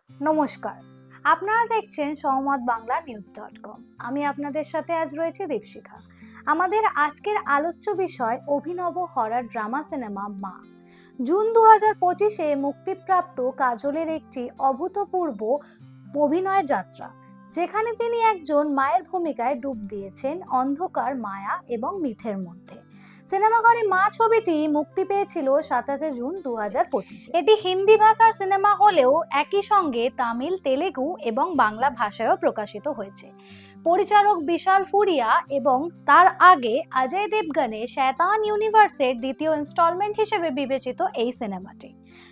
নমস্কার, আপনারা দেখছেন সহমত বাংলা নিউজ.com। আমি আপনাদের সাথে আজ রয়েছে দীপশিখা। আমাদের আজকের আলোচ্য বিষয় অভিনব হরর ড্রামা সিনেমা মা। জুন 2025-এ মুক্তিপ্রাপ্ত কাজলের একটি অভূতপূর্ব অভিনয় যাত্রা, যেখানে তিনি একজন মায়ের ভূমিকায় ডুব দিয়েছেন অন্ধকার, মায়া এবং মিথের মধ্যে। সিনেমাঘরে মা ছবিটি মুক্তি পেয়েছিল 27 জুন 2025-এ। এটি হিন্দি ভাষার সিনেমা হলেও একই সঙ্গে তামিল, তেলেগু এবং বাংলা ভাষায়ও প্রকাশিত হয়েছে। পরিচালক বিশাল ফুরিয়া এবং তার আগে অজয় দেবগনের শয়তান ইউনিভার্সের দ্বিতীয় ইনস্টলমেন্ট হিসেবে বিবেচিত এই সিনেমাটি।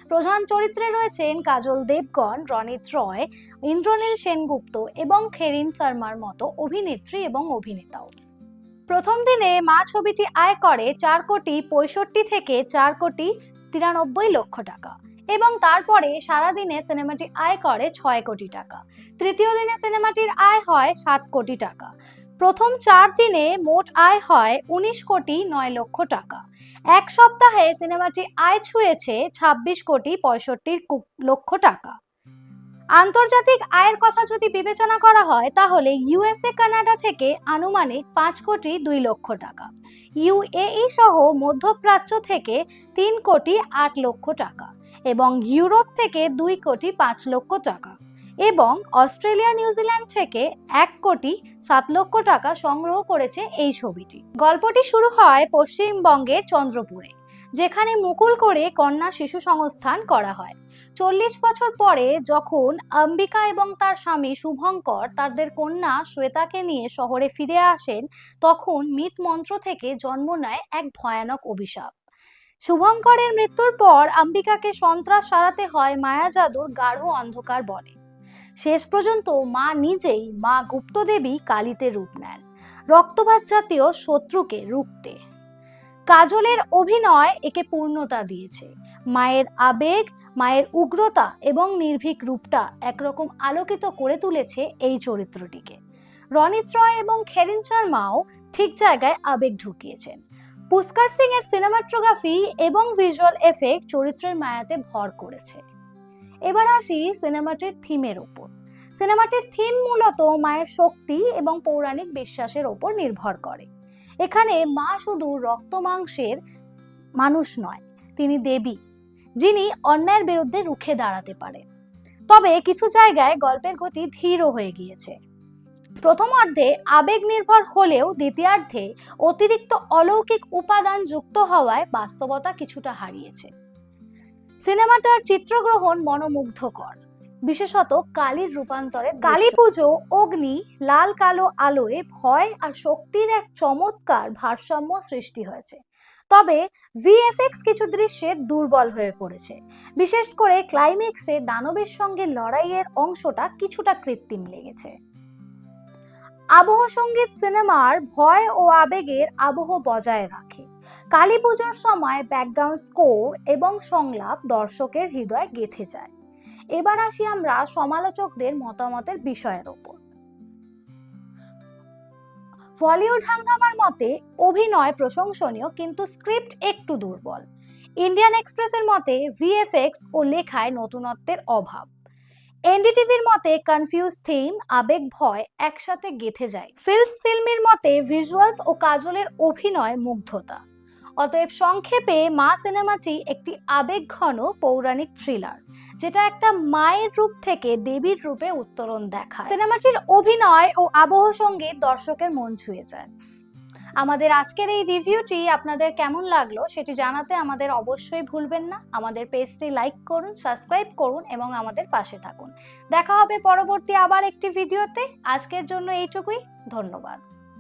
প্রধান চরিত্রে রয়েছেন কাজল দেবগন, রনিত রয়, ইন্দ্রনীল সেনগুপ্ত এবং খেরিন শর্মার মতো অভিনেত্রী এবং অভিনেতাও। প্রথম দিনে মা ছবিটি আয় করে 4,65,00,000 থেকে 4,93,00,000 টাকা এবং তারপরে সারাদিনে সিনেমাটি আয় করে 6 কোটি টাকা। তৃতীয় দিনে সিনেমাটির আয় হয় 7 কোটি টাকা। প্রথম 4 দিনে মোট আয় হয় 19,09,00,000 টাকা। এক সপ্তাহে সিনেমাটি আয় ছুঁয়েছে 26,65,00,000 টাকা। আন্তর্জাতিক আয়ের কথা যদি বিবেচনা করা হয় তাহলে ইউএসএ, কানাডা থেকে আনুমানিক 5,02,00,000 টাকা, ইউএই সহ মধ্যপ্রাচ্য থেকে 3,08,00,000 টাকা এবং ইউরোপ থেকে 2,05,00,000 টাকা এবং অস্ট্রেলিয়া, নিউজিল্যান্ড থেকে 1,07,00,000 টাকা সংগ্রহ করেছে এই ছবিটি। গল্পটি শুরু হয় পশ্চিমবঙ্গের চন্দ্রপুরে, যেখানে মুকুল করে কন্যা শিশু সংস্থান করা হয়। 40 বছর পরে যখন অম্বিকা এবং তার স্বামী শুভঙ্কর তাদের কন্যা শ্বেতাকে নিয়ে শহরে ফিরে আসেন, তখন মিত মন্ত্র থেকে জন্ম নেয় এক ভয়ানক অভিশাপ। শুভঙ্করের মৃত্যুর পর অম্বিকাকে সন্ত্রাস সারাতে হয় মায়া জাদুর গাঢ় অন্ধকার বনে। শেষ পর্যন্ত মা নিজেই মা গুপ্তদেবী কালীতে রূপ নেন, রক্তপাত জাতীয় শত্রুকে রুখতে। কাজলের অভিনয় একে পূর্ণতা দিয়েছে। মায়ের আবেগ, মায়ের উগ্রতা এবং নির্ভীক রূপটা একরকম আলোকিত করে তুলেছে এই চরিত্রটিকে। রনিত রয় এবং খেরিন শর্মাও ঠিক জায়গায় আবেগ ঢুকিয়েছেন। পুষ্কর সিং এর সিনেমাটোগ্রাফি এবং ভিজুয়াল এফেক্ট চরিত্রের মায়াতে ভর করেছে। এবার আসি সিনেমাটির থিমের ওপর। সিনেমাটির থিম মূলত মায়ের শক্তি এবং পৌরাণিক বিশ্বাসের ওপর নির্ভর করে। এখানে মা শুধু রক্ত মাংসের মানুষ নয়, তিনি দেবী, যিনি অন্যায়ের বিরুদ্ধে রুখে দাঁড়াতে পারেন। তবে কিছু জায়গায় গল্পের গতি ধীর হয়ে গিয়েছে। প্রথম অর্ধে আবেগ নির্ভর হলেও দ্বিতীয়ার্ধে অতিরিক্ত অলৌকিক উপাদান যুক্ত হওয়ায় বাস্তবতা কিছুটা হারিয়েছে। সিনেমাটার চিত্রগ্রহণ মনোমুগ্ধকর, বিশেষত কালীর রূপান্তরে। কালী পুজো, অগ্নি, লাল কালো আলোয় ভয় আর শক্তির এক চমৎকার ভারসাম্য সৃষ্টি হয়েছে। তবে ভিএফএক্স কিছু দৃশ্যে দুর্বল হয়ে পড়েছে, বিশেষ করে ক্লাইম্যাক্সে দানবের সঙ্গে লড়াইয়ের অংশটা কিছুটা কৃত্রিম লেগেছে। আবহ সঙ্গীত সিনেমার ভয় ও আবেগের আবহ বজায় রাখে। কালী পুজোর সময় ব্যাকগ্রাউন্ড স্কোর এবং সংলাপ দর্শকের হৃদয়ে গেঁথে যায়। এবার আসি আমরা সমালোচকদের মতামতের বিষয়ের ওপর। বলিউড হাঙ্গামার মতে অভিনয় প্রশংসনীয়, কিন্তু স্ক্রিপ্ট একটু দুর্বল। ইন্ডিয়ান এক্সপ্রেসের মতে ভিএফএক্স ও লেখায় নতুনত্বের অভাব। এনডিটিভির মতে কনফিউজ থিম, আবেগ, ভয় একসাথে গেঁথে যায়। ফিল্মির মতে ভিজুয়ালস ও কাজলের অভিনয় মুগ্ধতা। অতএব সংক্ষেপে মা সিনেমাটি একটি আবেগঘন পৌরাণিক থ্রিলার, যেটা একটা মায়ের রূপ থেকে দেবীর রূপে উত্তরণ দেখায়। সিনেমাটির অভিনয় ও আবহ সঙ্গীত দর্শকের মন ছুঁয়ে যায়। আমাদের আজকের এই রিভিউটি আপনাদের কেমন লাগলো সেটি জানাতে আমাদের অবশ্যই ভুলবেন না। আমাদের পেজটি লাইক করুন, সাবস্ক্রাইব করুন এবং আমাদের পাশে থাকুন। দেখা হবে পরবর্তী আবার একটি ভিডিওতে। আজকের জন্য এইটুকুই, ধন্যবাদ।